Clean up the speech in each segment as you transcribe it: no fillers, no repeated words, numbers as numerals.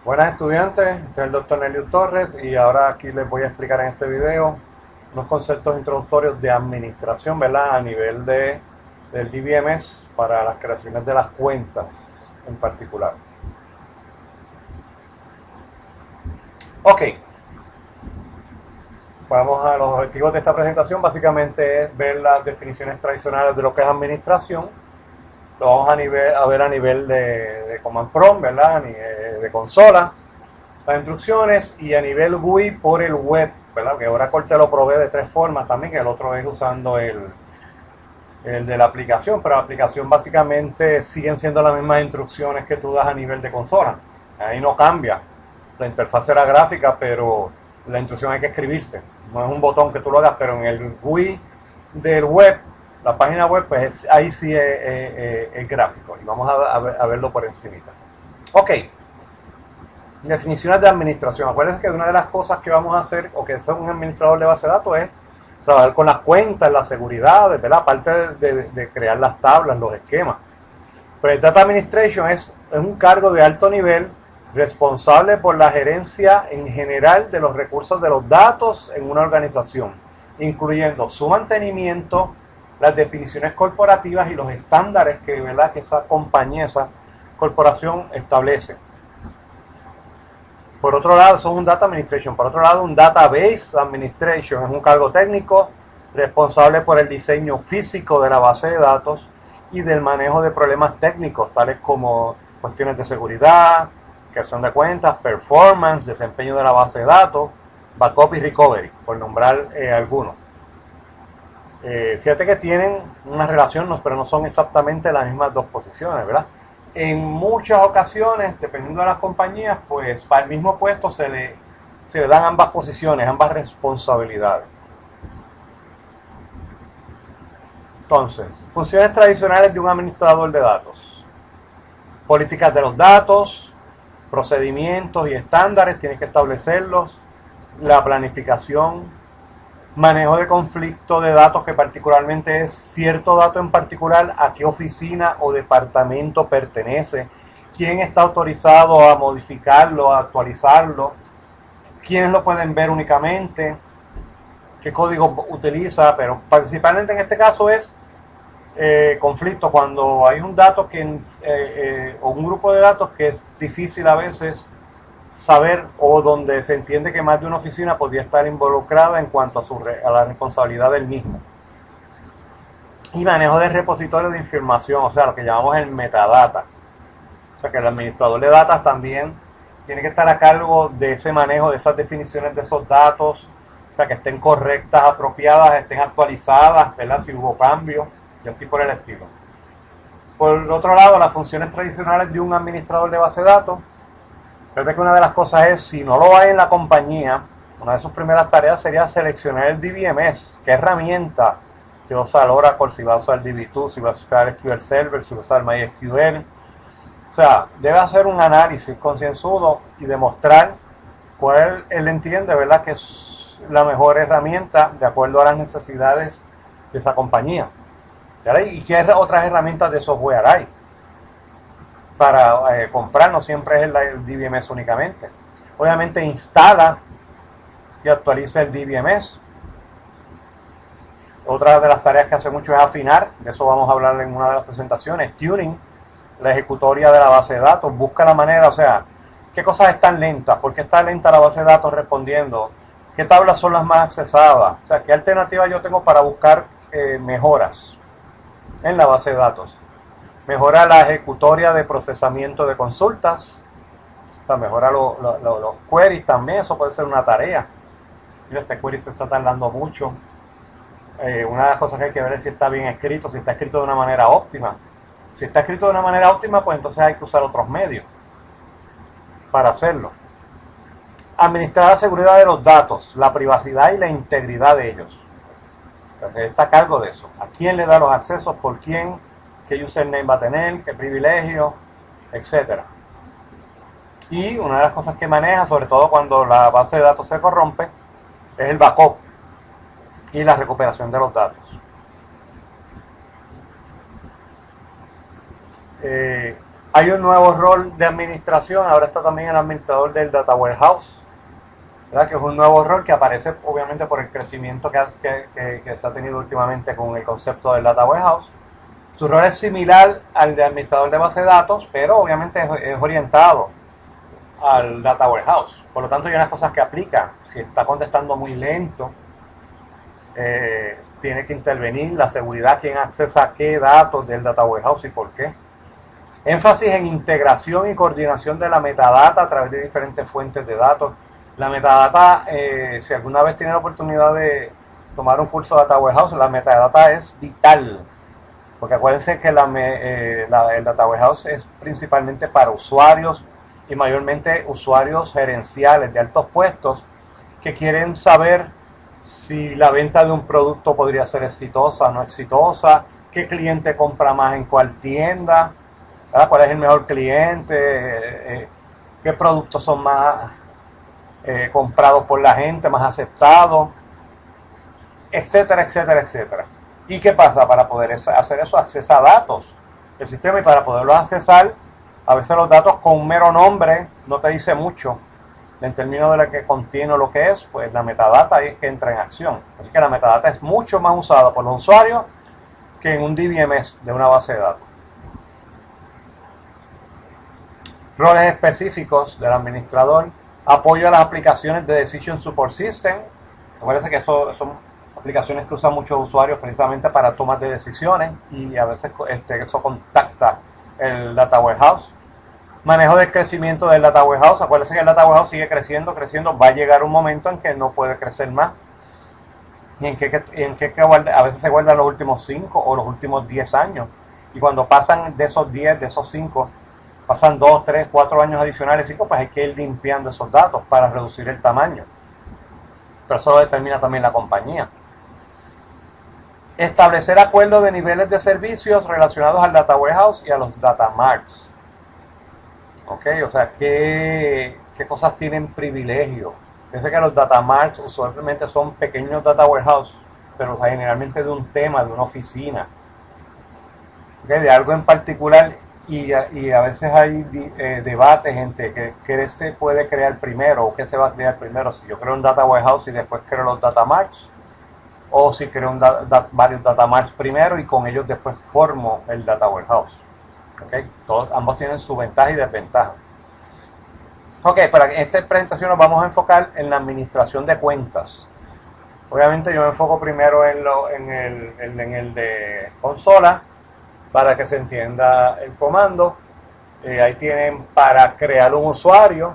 Buenas estudiantes, este es el doctor Nelio Torres y ahora aquí les voy a explicar en este video unos conceptos introductorios de administración, ¿verdad? A nivel del DBMS para las creaciones de las cuentas en particular. Ok, vamos a los objetivos de esta presentación. Básicamente es ver las definiciones tradicionales de lo que es administración. Lo vamos a ver a nivel de Command Prompt, ¿verdad? De consola, las instrucciones, y a nivel GUI por el web, ¿verdad? Que Oracle te lo provee de tres formas también, el otro es usando el de la aplicación, pero la aplicación básicamente siguen siendo las mismas instrucciones que tú das a nivel de consola. Ahí no cambia. La interfaz será gráfica, pero la instrucción hay que escribirse. No es un botón que tú lo hagas, pero en el GUI del web, la página web, pues ahí sí es gráfico. Y vamos a verlo por encimita. Ok. Definiciones de administración. Acuérdense que una de las cosas que vamos a hacer, o que es un administrador de base de datos, es trabajar con las cuentas, la seguridad, ¿verdad? Aparte de crear las tablas, los esquemas. Pero el Data Administration es un cargo de alto nivel responsable por la gerencia en general de los recursos de los datos en una organización, incluyendo su mantenimiento, las definiciones corporativas y los estándares que, ¿verdad?, que esa compañía, esa corporación establece. Por otro lado, eso es un Data Administration. Por otro lado, un Database Administration es un cargo técnico responsable por el diseño físico de la base de datos y del manejo de problemas técnicos, tales como cuestiones de seguridad, creación de cuentas, performance, desempeño de la base de datos, backup y recovery, por nombrar algunos. Fíjate que tienen una relación, pero no son exactamente las mismas dos posiciones, ¿verdad? En muchas ocasiones, dependiendo de las compañías, pues para el mismo puesto se le dan ambas posiciones, ambas responsabilidades. Entonces, funciones tradicionales de un administrador de datos. Políticas de los datos, procedimientos y estándares, tiene que establecerlos. La planificación, manejo de conflicto de datos, que particularmente es cierto dato en particular, a qué oficina o departamento pertenece, quién está autorizado a modificarlo, a actualizarlo, quiénes lo pueden ver únicamente, qué código utiliza, pero principalmente en este caso es conflicto, cuando hay un dato o un grupo de datos que es difícil a veces saber, o donde se entiende que más de una oficina podría estar involucrada en cuanto a la responsabilidad del mismo. Y manejo de repositorios de información, o sea, lo que llamamos el metadata. O sea, que el administrador de datos también tiene que estar a cargo de ese manejo, de esas definiciones de esos datos, o sea, que estén correctas, apropiadas, estén actualizadas, ¿verdad?, si hubo cambios, y así por el estilo. Por otro lado, las funciones tradicionales de un administrador de base de datos. Creo que una de las cosas es, si no lo hay en la compañía, una de sus primeras tareas sería seleccionar el DBMS, qué herramienta, si va a usar Oracle, si va a usar DB2, si va a usar SQL Server, si va a usar MySQL. O sea, debe hacer un análisis concienzudo y demostrar cuál él entiende, ¿verdad?, que es la mejor herramienta de acuerdo a las necesidades de esa compañía. ¿Y qué otras herramientas de software hay para comprar? No siempre es el DBMS únicamente. Obviamente instala y actualiza el DBMS. Otra de las tareas que hace mucho es afinar, de eso vamos a hablar en una de las presentaciones. Tuning, la ejecutoria de la base de datos, busca la manera, o sea, qué cosas están lentas, por qué está lenta la base de datos respondiendo, qué tablas son las más accesadas, o sea, qué alternativa yo tengo para buscar mejoras en la base de datos. Mejora la ejecutoria de procesamiento de consultas, o sea, mejora los queries también, eso puede ser una tarea. Mira, este query se está tardando mucho. Una de las cosas que hay que ver es si está bien escrito, si está escrito de una manera óptima. Si está escrito de una manera óptima, pues entonces hay que usar otros medios para hacerlo. Administrar la seguridad de los datos, la privacidad y la integridad de ellos. Entonces, está a cargo de eso. ¿A quién le da los accesos? ¿Por quién? ¿Qué username va a tener? ¿Qué privilegio? Etcétera. Y una de las cosas que maneja, sobre todo cuando la base de datos se corrompe, es el backup y la recuperación de los datos. Hay un nuevo rol de administración, ahora está también el administrador del Data Warehouse, ¿verdad? Que es un nuevo rol que aparece obviamente por el crecimiento que se ha tenido últimamente con el concepto del Data Warehouse. Su rol es similar al de administrador de base de datos, pero obviamente es orientado al Data Warehouse. Por lo tanto, hay unas cosas que aplican. Si está contestando muy lento, tiene que intervenir la seguridad, quién accesa qué datos del Data Warehouse y por qué. Énfasis en integración y coordinación de la metadata a través de diferentes fuentes de datos. La metadata, si alguna vez tienen la oportunidad de tomar un curso de Data Warehouse, la metadata es vital. Porque acuérdense que el Data Warehouse es principalmente para usuarios y mayormente usuarios gerenciales de altos puestos que quieren saber si la venta de un producto podría ser exitosa o no exitosa, qué cliente compra más en cuál tienda, ¿verdad? Cuál es el mejor cliente, qué productos son más comprados por la gente, más aceptados, etcétera, etcétera, etcétera. ¿Y qué pasa? Para poder hacer eso, accesa datos del sistema, y para poderlos accesar, a veces los datos con un mero nombre no te dice mucho en términos de lo que contiene o lo que es, pues la metadata ahí es que entra en acción. Así que la metadata es mucho más usada por los usuarios que en un DBMS de una base de datos. Roles específicos del administrador: apoyo a las aplicaciones de Decision Support System. Acuérdense que eso son aplicaciones que usan muchos usuarios precisamente para tomas de decisiones, y a veces eso contacta el Data Warehouse. Manejo del crecimiento del Data Warehouse. Acuérdense que el Data Warehouse sigue creciendo, va a llegar un momento en que no puede crecer más. Y en que a veces se guardan los últimos 5 o los últimos 10 años. Y cuando pasan de esos 10, de esos 5, pasan 2, 3, 4 años adicionales, 5, pues hay que ir limpiando esos datos para reducir el tamaño. Pero eso lo determina también la compañía. Establecer acuerdos de niveles de servicios relacionados al Data Warehouse y a los Data Marts. Ok, o sea, ¿qué cosas tienen privilegio? Fíjense que los Data Marts usualmente son pequeños Data Warehouse, pero generalmente de un tema, de una oficina, ¿okay? De algo en particular, y a veces hay debates entre qué se puede crear primero o qué se va a crear primero. Si yo creo un Data Warehouse y después creo los Data Marts, o si creo varios Data Marts primero y con ellos después formo el Data Warehouse. ¿Okay? Ambos tienen su ventaja y desventaja. Ok, para esta presentación nos vamos a enfocar en la administración de cuentas. Obviamente yo me enfoco primero en el de consola, para que se entienda el comando. Ahí tienen para crear un usuario.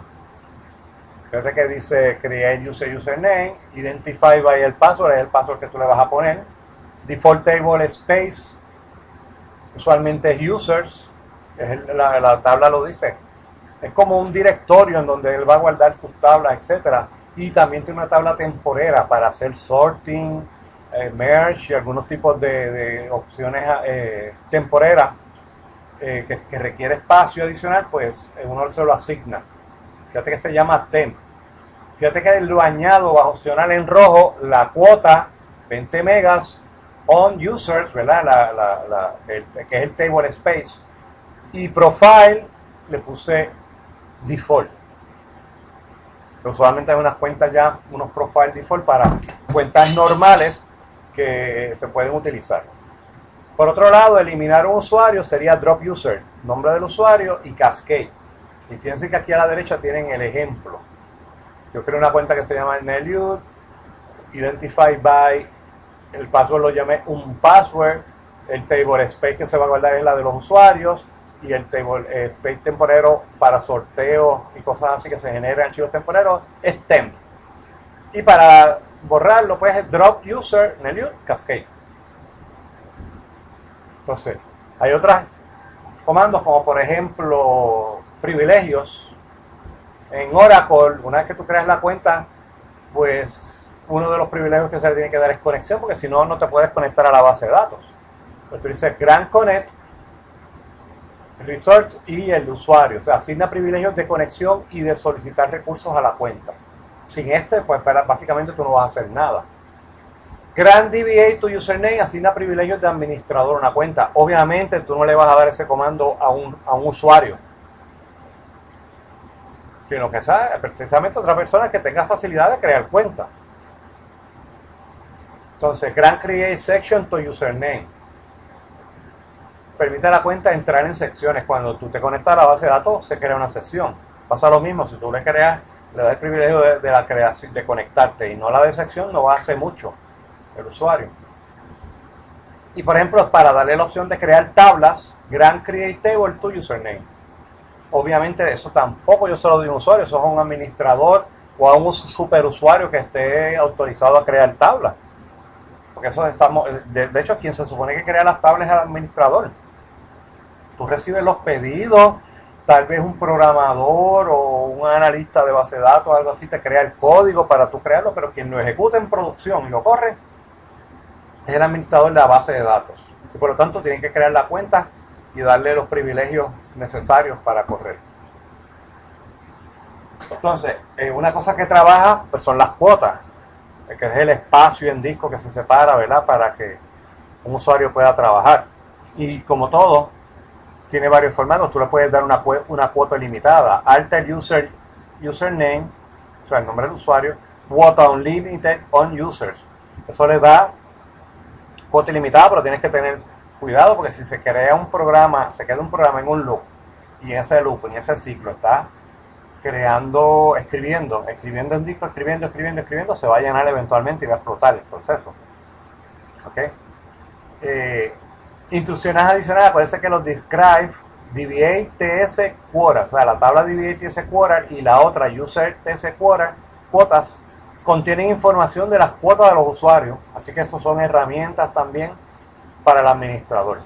Fíjate que dice create user username, identify by el password, es el password que tú le vas a poner. Default table space, usualmente es users, la tabla lo dice. Es como un directorio en donde él va a guardar sus tablas, etcétera. Y también tiene una tabla temporera para hacer sorting, merge y algunos tipos de opciones temporeras que requiere espacio adicional, pues uno se lo asigna. Fíjate que se llama temp. Fíjate que lo añado bajo opcional en rojo, la cuota 20 megas on users, ¿verdad? Que es el table space, y profile le puse default. Usualmente hay unas cuentas ya, unos profile default para cuentas normales que se pueden utilizar. Por otro lado, eliminar un usuario sería drop user, nombre del usuario, y cascade. Y fíjense que aquí a la derecha tienen el ejemplo. Yo creo una cuenta que se llama Nelyud, identify by, el password lo llamé un password, el table space que se va a guardar es la de los usuarios, y el table space temporero para sorteos y cosas así que se generan archivos temporeros es temp. Y para borrarlo, pues es drop user, Nelyud, cascade. Entonces, hay otros comandos como por ejemplo privilegios. En Oracle, una vez que tú creas la cuenta, pues uno de los privilegios que se le tiene que dar es conexión, porque si no, no te puedes conectar a la base de datos. Pues tú dices Grant Connect, Research y el usuario. O sea, asigna privilegios de conexión y de solicitar recursos a la cuenta. Sin pues básicamente tú no vas a hacer nada. Grant DBA to username asigna privilegios de administrador a una cuenta. Obviamente tú no le vas a dar ese comando a un usuario, sino que sea precisamente otra persona que tenga facilidad de crear cuenta. Entonces, Grant Create Section to Username permite a la cuenta entrar en secciones. Cuando tú te conectas a la base de datos, se crea una sección. Pasa lo mismo, si tú le das el privilegio de la creación, de conectarte y no la de sección, no va a hacer mucho el usuario. Y por ejemplo, para darle la opción de crear tablas, Grant Create Table to Username. Obviamente eso tampoco yo se lo doy a un usuario, eso es a un administrador o a un superusuario que esté autorizado a crear tablas. Porque eso de hecho, quien se supone que crea las tablas es el administrador. Tú recibes los pedidos, tal vez un programador o un analista de base de datos o algo así te crea el código para tú crearlo, pero quien lo ejecuta en producción y lo corre es el administrador de la base de datos. Y por lo tanto tienen que crear la cuenta y darle los privilegios necesarios para correr. Entonces, una cosa que trabaja pues son las cuotas, que es el espacio en disco que se separa, ¿verdad? Para que un usuario pueda trabajar. Y como todo, tiene varios formatos. Tú le puedes dar una cuota limitada. Alter username, o sea, el nombre del usuario, quota unlimited on users. Eso le da cuota ilimitada, pero tienes que tener cuidado porque si se crea un programa, se queda un programa en un loop, y en ese loop, en ese ciclo, está escribiendo en disco, escribiendo, se va a llenar eventualmente y va a explotar el proceso. ¿Ok? Instrucciones adicionales, acuérdense que los describe, DBA, TS, quota, o sea, la tabla DBA, TS, quota y la otra user, TS, quotas, contienen información de las cuotas de los usuarios, así que estos son herramientas también para el administrador.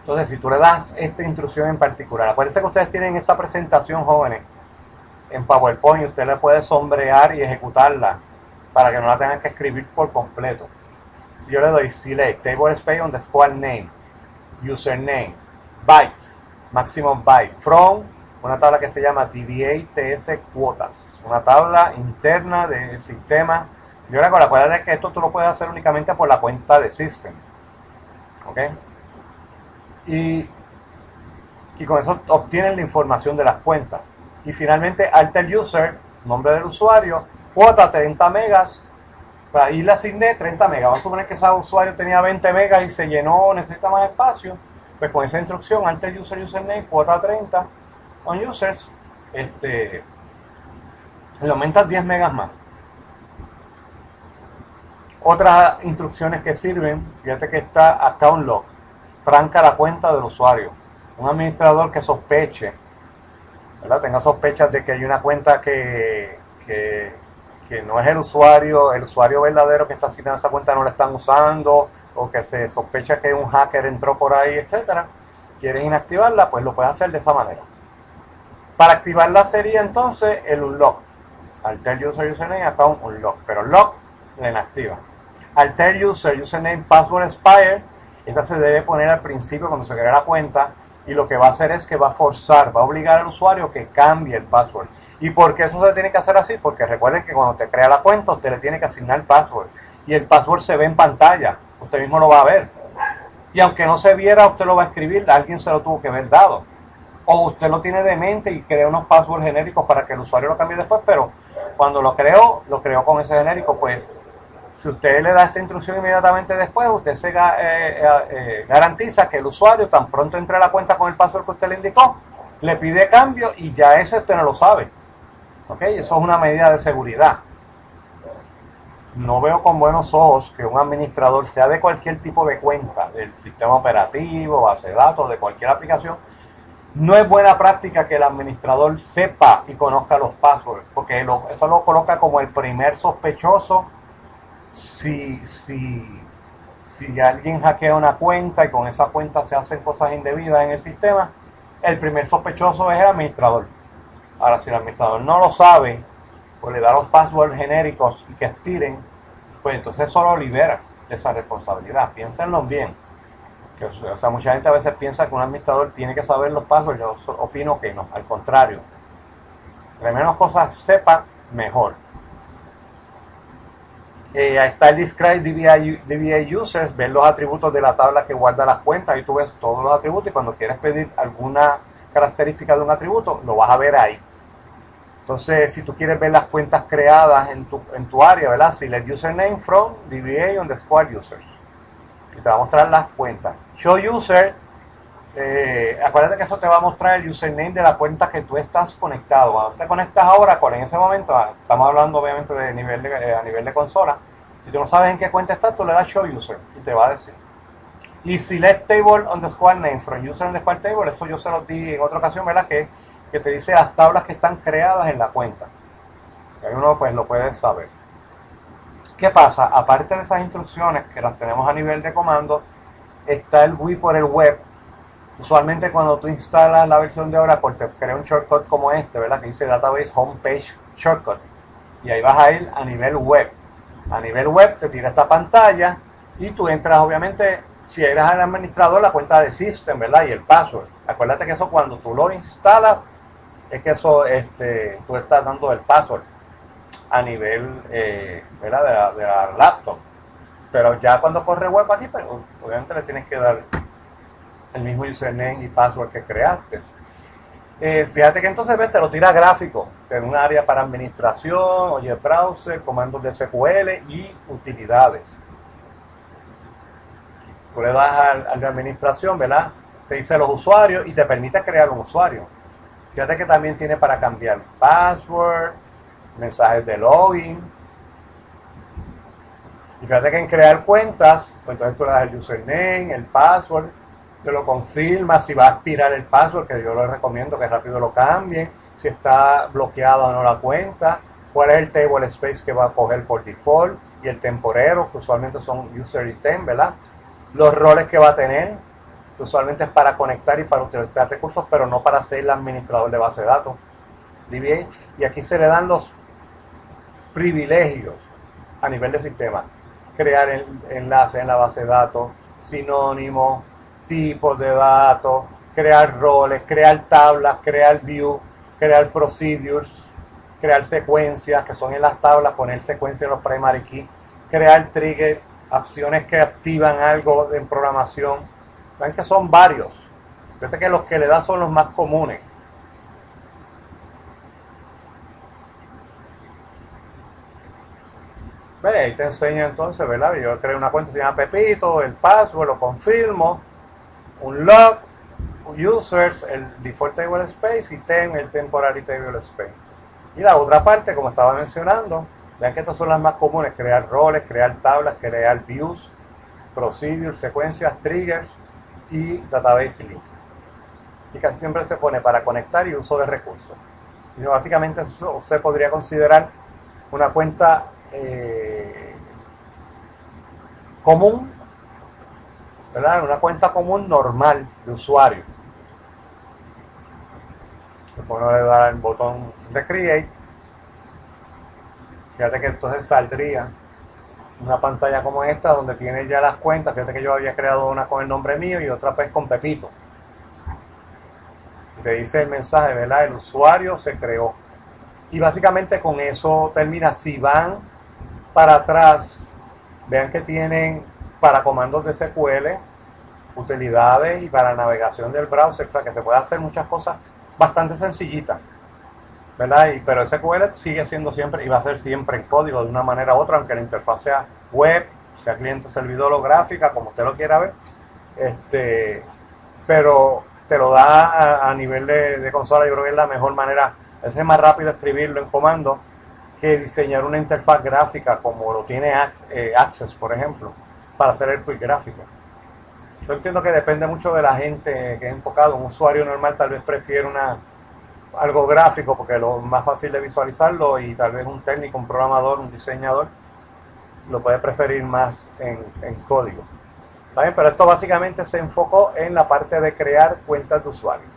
Entonces, si tú le das esta instrucción en particular, acuérdense que ustedes tienen esta presentación, jóvenes, en PowerPoint, usted le puede sombrear y ejecutarla para que no la tengan que escribir por completo. Si yo le doy select, table space underscore name, username, bytes, maximum byte, from, una tabla que se llama DBA TS quotas, una tabla interna del sistema. Yo le acuérdate que esto tú lo puedes hacer únicamente por la cuenta de system. ¿Ok? Y con eso obtienen la información de las cuentas. Y finalmente, alter user, nombre del usuario, cuota 30 megas. Ahí le asigné 30 megas. Vamos a suponer que ese usuario tenía 20 megas y se llenó, necesita más espacio. Pues con esa instrucción, alter user, username, cuota 30 on users, le aumentas 10 megas más. Otras instrucciones que sirven, fíjate que está account lock, tranca la cuenta del usuario. Un administrador que sospeche, ¿verdad? Tenga sospechas de que hay una cuenta que no es el usuario verdadero que está asignado a esa cuenta no la están usando, o que se sospecha que un hacker entró por ahí, etcétera, quieren inactivarla, pues lo pueden hacer de esa manera. Para activarla sería entonces el unlock. Alter user, username, account unlock, pero lock la inactiva. Alter user, username, password expire, esta se debe poner al principio cuando se crea la cuenta, y lo que va a hacer es que va a obligar al usuario que cambie el password. ¿Y por qué eso se tiene que hacer así? Porque recuerden que cuando te crea la cuenta, usted le tiene que asignar el password, y el password se ve en pantalla, usted mismo lo va a ver. Y aunque no se viera, usted lo va a escribir, alguien se lo tuvo que ver dado. O usted lo tiene de mente y crea unos passwords genéricos para que el usuario lo cambie después, pero cuando lo creó con ese genérico. Pues si usted le da esta instrucción inmediatamente después, usted se garantiza que el usuario, tan pronto entre a la cuenta con el password que usted le indicó, le pide cambio y ya ese usted no lo sabe. ¿Ok? Eso es una medida de seguridad. No veo con buenos ojos que un administrador, sea de cualquier tipo de cuenta, del sistema operativo, base de datos, de cualquier aplicación, no es buena práctica que el administrador sepa y conozca los passwords, porque eso lo coloca como el primer sospechoso. Si alguien hackea una cuenta y con esa cuenta se hacen cosas indebidas en el sistema, el primer sospechoso es el administrador. Ahora, si el administrador no lo sabe, pues le da los passwords genéricos y que expiren, pues entonces eso lo libera de esa responsabilidad. Piénsenlo bien. O sea, mucha gente a veces piensa que un administrador tiene que saber los passwords. Yo opino que no, al contrario. Entre menos cosas sepa, mejor. Ahí está el Describe DBA Users, ver los atributos de la tabla que guarda las cuentas. Ahí tú ves todos los atributos y cuando quieres pedir alguna característica de un atributo, lo vas a ver ahí. Entonces, si tú quieres ver las cuentas creadas en tu área, ¿verdad? Select username from DBA_users. Y te va a mostrar las cuentas. Show user, acuérdate que eso te va a mostrar el username de la cuenta que tú estás conectado. Cuando te conectas ahora, en ese momento, estamos hablando obviamente de a nivel de consola. Si tú no sabes en qué cuenta estás, tú le das show user y te va a decir. Y select table_name from user_table, eso yo se los di en otra ocasión, ¿verdad? Que te dice las tablas que están creadas en la cuenta. Y ahí uno pues lo puede saber. ¿Qué pasa? Aparte de esas instrucciones que las tenemos a nivel de comando, está el GUI por el web. Usualmente cuando tú instalas la versión de Oracle te crea un shortcut como este, ¿verdad? Que dice Database Homepage Shortcut. Y ahí vas a ir a nivel web. A nivel web te tira esta pantalla y tú entras obviamente, si eres el administrador, la cuenta de System, ¿verdad? Y el password. Acuérdate que eso cuando tú lo instalas, es que eso tú estás dando el password a nivel ¿verdad? de la laptop. Pero ya cuando corre web aquí, pues, obviamente le tienes que dar el mismo username y password que creaste. Fíjate que entonces ves, te lo tira gráfico, en un área para administración, oye browser, comandos de SQL y utilidades. Tú le das al de administración, ¿verdad? Te dice los usuarios y te permite crear un usuario. Fíjate que también tiene para cambiar password, mensajes de login. Y fíjate que en crear cuentas, pues entonces tú le das el username, el password, te lo confirmas si va a expirar el password, que yo les recomiendo que rápido lo cambien, si está bloqueado o no la cuenta, cuál es el table space que va a coger por default y el temporero, que usualmente son user item, ¿verdad? Los roles que va a tener, que usualmente es para conectar y para utilizar recursos, pero no para ser el administrador de base de datos. DBA. Y aquí se le dan los privilegios a nivel de sistema. Crear el enlace en la base de datos, sinónimos, tipos de datos, crear roles, crear tablas, crear view, crear procedures, crear secuencias, que son en las tablas, poner secuencias en los primary key, crear trigger, acciones que activan algo en programación. Ven que son varios. Fíjate que los que le dan son los más comunes. Ve, ahí te enseña entonces, ¿verdad? Yo creé una cuenta, se llama Pepito, el password, lo confirmo, un log, users, el default table space y el temporary table space. Y la otra parte, como estaba mencionando, vean que estas son las más comunes, crear roles, crear tablas, crear views, procedures, secuencias, triggers y database link. Y casi siempre se pone para conectar y uso de recursos. Y básicamente eso se podría considerar una cuenta común, ¿verdad? Una cuenta común normal de usuario. Después uno le da el botón de Create. Fíjate que entonces saldría una pantalla como esta donde tiene ya las cuentas. Fíjate que yo había creado una con el nombre mío y otra pues con Pepito. Y te dice el mensaje, ¿verdad? El usuario se creó. Y básicamente con eso termina. Si van para atrás, vean que tienen para comandos de SQL, utilidades y para navegación del browser, o sea que se puede hacer muchas cosas bastante sencillitas, ¿verdad? Pero SQL sigue siendo siempre y va a ser siempre en código de una manera u otra, aunque la interfaz sea web, sea cliente servidor o gráfica, como usted lo quiera ver, pero te lo da a nivel de consola. Yo creo que es la mejor manera. Es más rápido escribirlo en comando que diseñar una interfaz gráfica como lo tiene Access, por ejemplo, para hacer el quick gráfico. Yo entiendo que depende mucho de la gente que es enfocado. Un usuario normal tal vez prefiere algo gráfico porque es lo más fácil de visualizarlo, y tal vez un técnico, un programador, un diseñador lo puede preferir más en código. ¿Está bien? Pero esto básicamente se enfocó en la parte de crear cuentas de usuario.